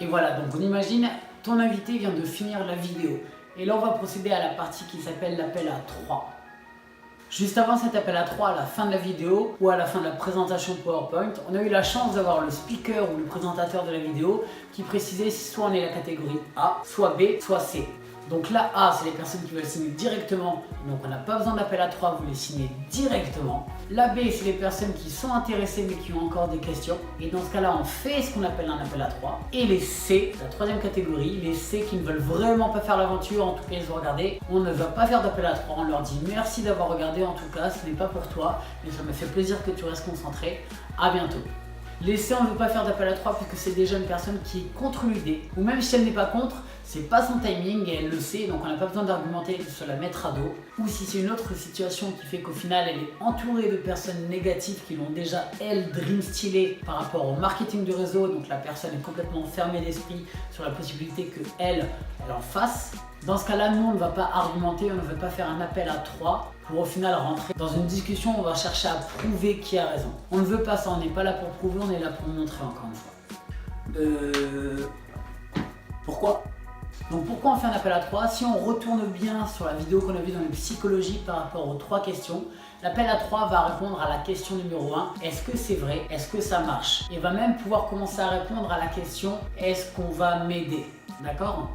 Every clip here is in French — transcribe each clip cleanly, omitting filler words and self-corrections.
Et voilà, donc on imagine, ton invité vient de finir la vidéo. Et là, on va procéder à la partie qui s'appelle l'appel à 3. Juste avant cet appel à 3, à la fin de la vidéo ou à la fin de la présentation PowerPoint, on a eu la chance d'avoir le speaker ou le présentateur de la vidéo qui précisait si soit on est la catégorie A, soit B, soit C. Donc la A, c'est les personnes qui veulent signer directement, donc on n'a pas besoin d'appel à 3, vous les signez directement. La B, c'est les personnes qui sont intéressées mais qui ont encore des questions. Et dans ce cas-là, on fait ce qu'on appelle un appel à 3. Et les C, la troisième catégorie, les C qui ne veulent vraiment pas faire l'aventure, en tout cas ils ont regardé, on ne va pas faire d'appel à 3, on leur dit merci d'avoir regardé, en tout cas ce n'est pas pour toi, mais ça me fait plaisir que tu restes concentré, à bientôt. Les C, on ne veut pas faire d'appel à 3 puisque c'est déjà une personne qui est contre l'idée, ou même si elle n'est pas contre, c'est pas son timing et elle le sait, donc on n'a pas besoin d'argumenter, de se la mettre à dos. Ou si c'est une autre situation qui fait qu'au final elle est entourée de personnes négatives qui l'ont déjà, elle, dream stylé par rapport au marketing du réseau, donc la personne est complètement fermée d'esprit sur la possibilité qu'elle en fasse. Dans ce cas-là, nous on ne va pas argumenter, on ne va pas faire un appel à 3 pour au final rentrer dans une discussion où on va chercher à prouver qui a raison. On ne veut pas ça, on n'est pas là pour prouver, on est là pour montrer encore une fois. Pourquoi ? Donc pourquoi on fait un appel à 3? Si on retourne bien sur la vidéo qu'on a vue dans les psychologies par rapport aux 3 questions, l'appel à 3 va répondre à la question numéro 1, est-ce que c'est vrai? Est-ce que ça marche? Et va même pouvoir commencer à répondre à la question, est-ce qu'on va m'aider? D'accord?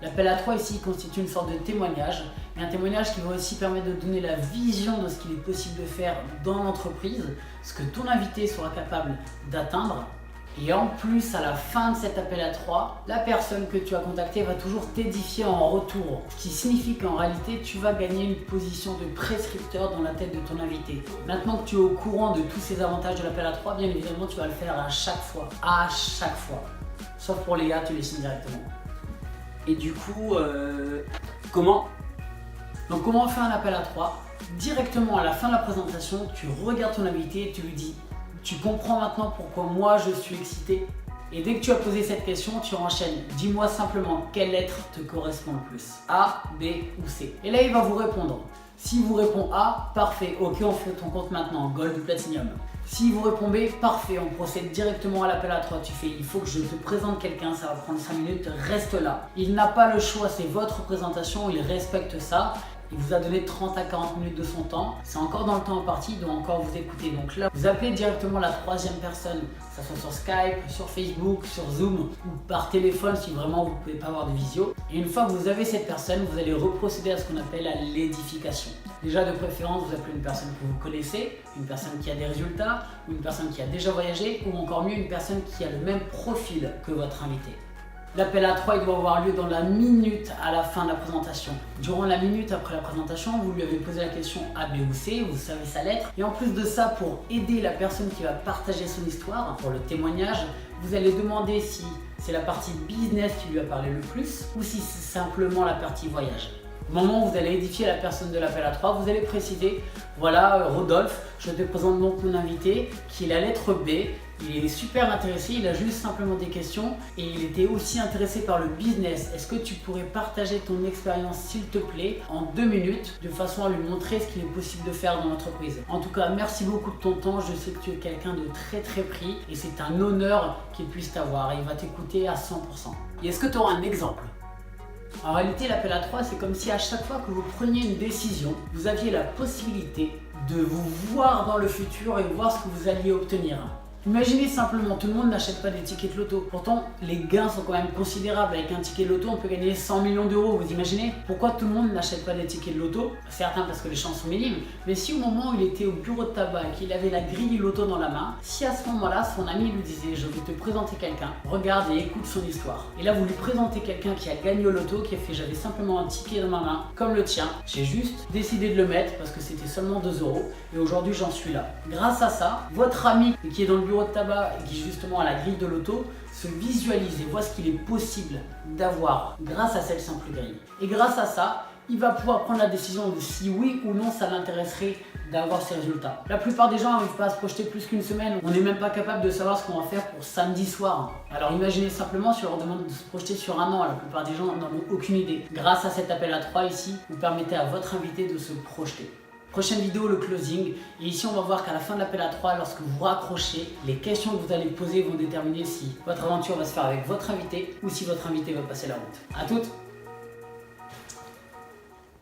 L'appel à 3 ici constitue une sorte de témoignage, et un témoignage qui va aussi permettre de donner la vision de ce qu'il est possible de faire dans l'entreprise, ce que ton invité sera capable d'atteindre. Et en plus, à la fin de cet appel à 3, la personne que tu as contactée va toujours t'édifier en retour. Ce qui signifie qu'en réalité, tu vas gagner une position de prescripteur dans la tête de ton invité. Maintenant que tu es au courant de tous ces avantages de l'appel à 3, bien évidemment, tu vas le faire à chaque fois. À chaque fois. Sauf pour les gars, tu les signes directement. Et du coup, comment? Donc comment on fait un appel à 3? Directement à la fin de la présentation, tu regardes ton invité et tu lui dis: tu comprends maintenant pourquoi moi je suis excité? Et dès que tu as posé cette question, tu enchaînes. Dis-moi simplement quelle lettre te correspond le plus. A, B ou C. Et là, il va vous répondre. S'il vous répond A, parfait, ok, on fait ton compte maintenant, Gold ou Platinum. S'il vous répond B, parfait, on procède directement à l'appel à 3. Tu fais, il faut que je te présente quelqu'un, ça va prendre 5 minutes, reste là. Il n'a pas le choix, c'est votre présentation, il respecte ça. Il vous a donné 30 à 40 minutes de son temps. C'est encore dans le temps imparti, il doit encore vous écouter. Donc là, vous appelez directement la troisième personne, que ce soit sur Skype, sur Facebook, sur Zoom ou par téléphone si vraiment vous ne pouvez pas avoir de visio. Et une fois que vous avez cette personne, vous allez reprocéder à ce qu'on appelle à l'édification. Déjà de préférence, vous appelez une personne que vous connaissez, une personne qui a des résultats, ou une personne qui a déjà voyagé, ou encore mieux une personne qui a le même profil que votre invité. L'appel à 3 il doit avoir lieu dans la minute à la fin de la présentation. Durant la minute après la présentation, vous lui avez posé la question A, B ou C, vous savez sa lettre. Et en plus de ça, pour aider la personne qui va partager son histoire, pour le témoignage, vous allez demander si c'est la partie business qui lui a parlé le plus ou si c'est simplement la partie voyage. Au moment où vous allez édifier la personne de l'appel à 3, vous allez préciser, voilà Rodolphe, je te présente donc mon invité qui est la lettre B. Il est super intéressé, il a juste simplement des questions et il était aussi intéressé par le business. Est-ce que tu pourrais partager ton expérience s'il te plaît en 2 minutes de façon à lui montrer ce qu'il est possible de faire dans l'entreprise. En tout cas, merci beaucoup de ton temps, je sais que tu es quelqu'un de très pris et c'est un honneur qu'il puisse t'avoir et il va t'écouter à 100%. Et est-ce que tu auras un exemple? En réalité, l'appel à 3, c'est comme si à chaque fois que vous preniez une décision, vous aviez la possibilité de vous voir dans le futur et voir ce que vous alliez obtenir. Imaginez simplement, tout le monde n'achète pas des tickets de loto. Pourtant, les gains sont quand même considérables. Avec un ticket de loto, on peut gagner 100 millions d'euros. Vous imaginez? Pourquoi tout le monde n'achète pas des tickets de loto? Certains parce que les chances sont minimes. Mais si au moment où il était au bureau de tabac et qu'il avait la grille du loto dans la main, si à ce moment-là, son ami lui disait: je vais te présenter quelqu'un, regarde et écoute son histoire. Et là, vous lui présentez quelqu'un qui a gagné au loto, qui a fait: j'avais simplement un ticket dans ma main, comme le tien. J'ai juste décidé de le mettre parce que c'était seulement 2 euros. Et aujourd'hui, j'en suis là. Grâce à ça, votre ami qui est dans le bureau de tabac et qui justement a la grille de l'auto se visualise et voit ce qu'il est possible d'avoir grâce à cette simple grille. Et grâce à ça, il va pouvoir prendre la décision de si oui ou non ça l'intéresserait d'avoir ces résultats. La plupart des gens n'arrivent pas à se projeter plus qu'une semaine. On n'est même pas capable de savoir ce qu'on va faire pour samedi soir. Alors imaginez simplement si on leur demande de se projeter sur un an. La plupart des gens n'en ont aucune idée. Grâce à cet appel à 3 ici, vous permettez à votre invité de se projeter. Prochaine vidéo, le closing. Et ici, on va voir qu'à la fin de l'appel à 3, lorsque vous raccrochez, les questions que vous allez poser vont déterminer si votre aventure va se faire avec votre invité ou si votre invité va passer la route. À toutes!